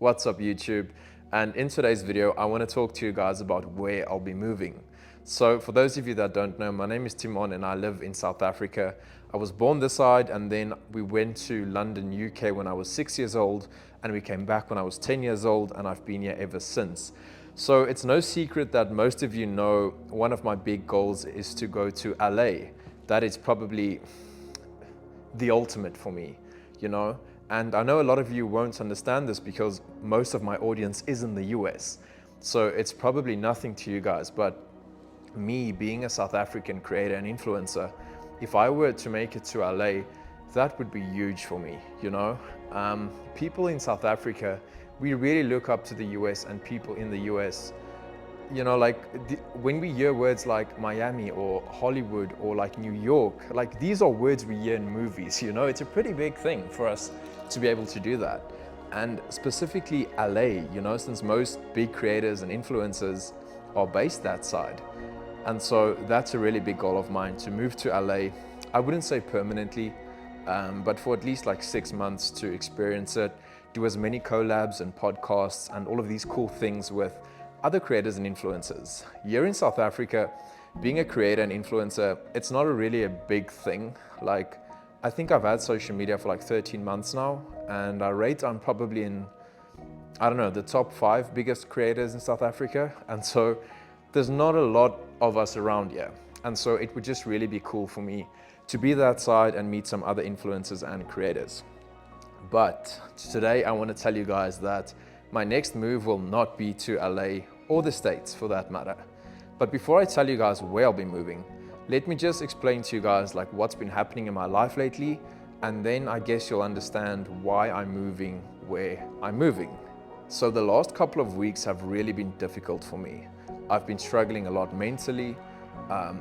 What's up YouTube? And in today's video, I want to talk to you guys about where I'll be moving. So for those of you that don't know, my name is Timon and I live in South Africa. I was born this side and then we went to London, UK when I was 6 years old and we came back when I was 10 years old and I've been here ever since. So it's no secret that most of you know one of my big goals is to go to LA. That is probably the ultimate for me, you know? And I know a lot of you won't understand this because most of my audience is in the US. So it's probably nothing to you guys, but me being a South African creator and influencer, if I were to make it to LA, that would be huge for me, you know? People in South Africa, we really look up to the US and people in the US. You know, like when we hear words like Miami or Hollywood or like New York, like these are words we hear in movies, you know, it's a pretty big thing for us to be able to do that. And specifically LA, you know, since most big creators and influencers are based that side. And so that's a really big goal of mine, to move to LA. I wouldn't say permanently, but for at least like 6 months to experience it, do as many collabs and podcasts and all of these cool things with other creators and influencers. Here in South Africa, being a creator and influencer, it's not really a big thing. Like, I think I've had social media for like 13 months now, and I rate I'm probably in, I don't know, the top 5 biggest creators in South Africa. And so there's not a lot of us around here. And so it would just really be cool for me to be that side and meet some other influencers and creators. But today I want to tell you guys that my next move will not be to LA or the States for that matter. But before I tell you guys where I'll be moving, let me just explain to you guys like what's been happening in my life lately, and then I guess you'll understand why I'm moving where I'm moving. So the last couple of weeks have really been difficult for me. I've been struggling a lot mentally.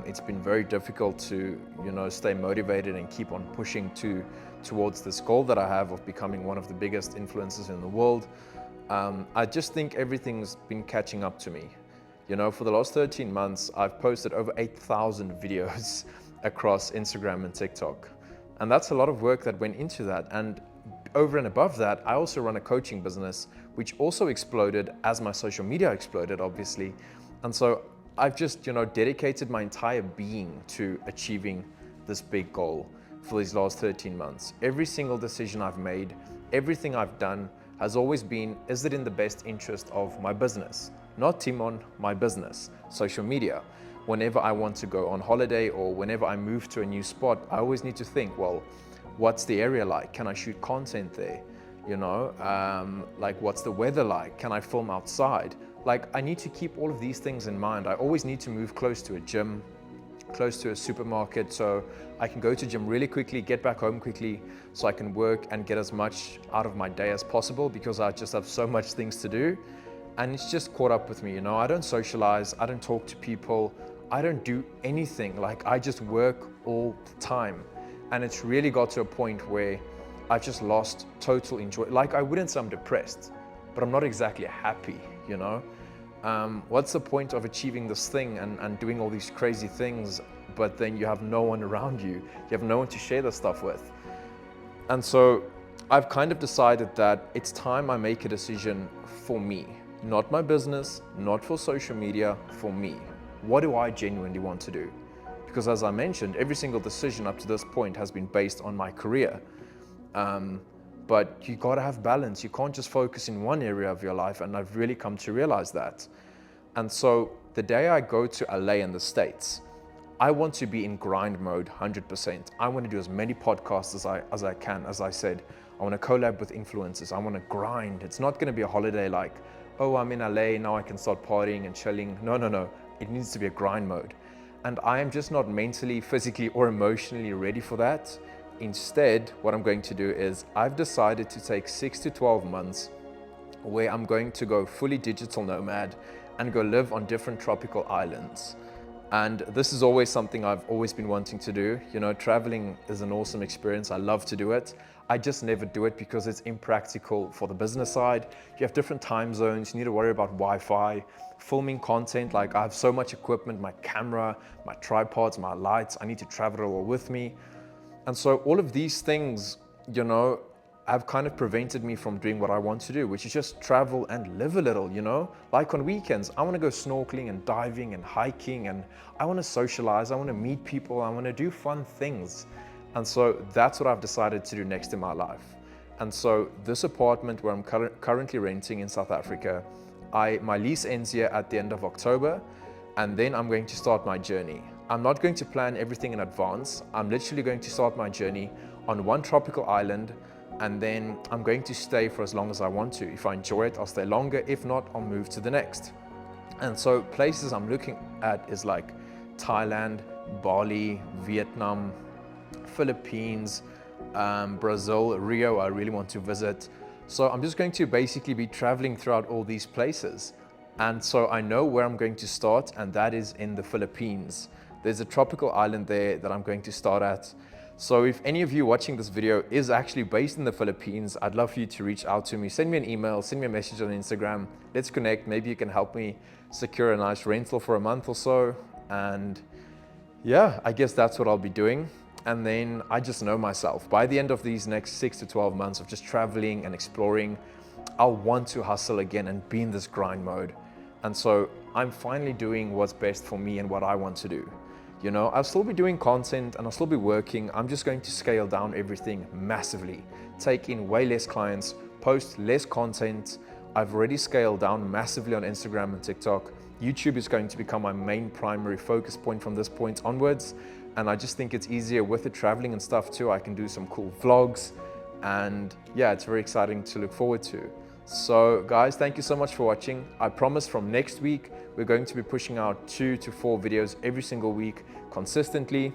It's been very difficult to, you know, stay motivated and keep on pushing towards this goal that I have of becoming one of the biggest influencers in the world. I just think everything's been catching up to me. You know, for the last 13 months, I've posted over 8,000 videos across Instagram and TikTok. And that's a lot of work that went into that. And over and above that, I also run a coaching business, which also exploded as my social media exploded, obviously. And so I've just, you know, dedicated my entire being to achieving this big goal for these last 13 months. Every single decision I've made, everything I've done has always been, is it in the best interest of my business? Not Timon, my business, social media. Whenever I want to go on holiday or whenever I move to a new spot, I always need to think, well, what's the area like? Can I shoot content there? You know, like what's the weather like? Can I film outside? Like I need to keep all of these things in mind. I always need to move close to a gym, close to a supermarket, so I can go to gym really quickly, get back home quickly, so I can work and get as much out of my day as possible because I just have so much things to do. And it's just caught up with me, you know. I don't socialize, I don't talk to people, I don't do anything. Like I just work all the time. And it's really got to a point where I've just lost total enjoy. Like I wouldn't say I'm depressed, but I'm not exactly happy, you know. What's the point of achieving this thing and doing all these crazy things, but then you have no one around you, you have no one to share this stuff with. And so I've kind of decided that it's time I make a decision for me, not my business, not for social media, for me. What do I genuinely want to do? Because as I mentioned, every single decision up to this point has been based on my career. But you gotta have balance. You can't just focus in one area of your life, and I've really come to realize that. And so the day I go to LA in the States, I want to be in grind mode 100%. I want to do as many podcasts as I can. As I said, I want to collab with influencers. I want to grind. It's not going to be a holiday like, oh, I'm in LA, now I can start partying and chilling. No. It needs to be a grind mode. And I am just not mentally, physically, or emotionally ready for that. Instead, what I'm going to do is I've decided to take 6 to 12 months where I'm going to go fully digital nomad and go live on different tropical islands. And this is always something I've always been wanting to do. You know, traveling is an awesome experience. I love to do it. I just never do it because it's impractical for the business side. You have different time zones. You need to worry about Wi-Fi, filming content. Like I have so much equipment, my camera, my tripods, my lights. I need to travel it all with me. And so all of these things, you know, have kind of prevented me from doing what I want to do, which is just travel and live a little, you know? Like on weekends, I want to go snorkeling and diving and hiking, and I want to socialize, I want to meet people, I want to do fun things. And so that's what I've decided to do next in my life. And so this apartment where I'm currently renting in South Africa, my lease ends here at the end of October, and then I'm going to start my journey. I'm not going to plan everything in advance. I'm literally going to start my journey on one tropical island, and then I'm going to stay for as long as I want to. If I enjoy it, I'll stay longer. If not, I'll move to the next. And so places I'm looking at is like Thailand, Bali, Vietnam, Philippines, Brazil, Rio, I really want to visit. So I'm just going to basically be traveling throughout all these places. And so I know where I'm going to start, and that is in the Philippines. There's a tropical island there that I'm going to start at. So if any of you watching this video is actually based in the Philippines, I'd love for you to reach out to me. Send me an email, send me a message on Instagram. Let's connect. Maybe you can help me secure a nice rental for a month or so. And yeah, I guess that's what I'll be doing. And then I just know myself. By the end of these next 6 to 12 months of just traveling and exploring, I'll want to hustle again and be in this grind mode. And so I'm finally doing what's best for me and what I want to do. You know, I'll still be doing content and I'll still be working. I'm just going to scale down everything massively, take in way less clients, post less content. I've already scaled down massively on Instagram and TikTok. YouTube is going to become my main primary focus point from this point onwards. And I just think it's easier with the traveling and stuff too. I can do some cool vlogs, and yeah, it's very exciting to look forward to. So guys, thank you so much for watching. I promise from next week, we're going to be pushing out 2 to 4 videos every single week consistently.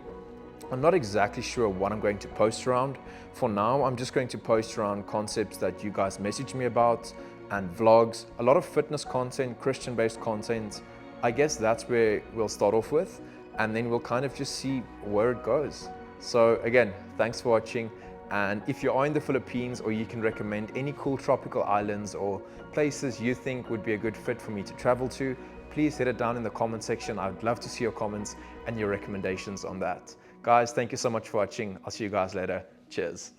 I'm not exactly sure what I'm going to post around. For now, I'm just going to post around concepts that you guys message me about and vlogs, a lot of fitness content, Christian-based content. I guess that's where we'll start off with, and then we'll kind of just see where it goes. So again, thanks for watching. And if you are in the Philippines, or you can recommend any cool tropical islands or places you think would be a good fit for me to travel to, please hit it down in the comment section. I'd love to see your comments and your recommendations on that. Guys, thank you so much for watching. I'll see you guys later. Cheers.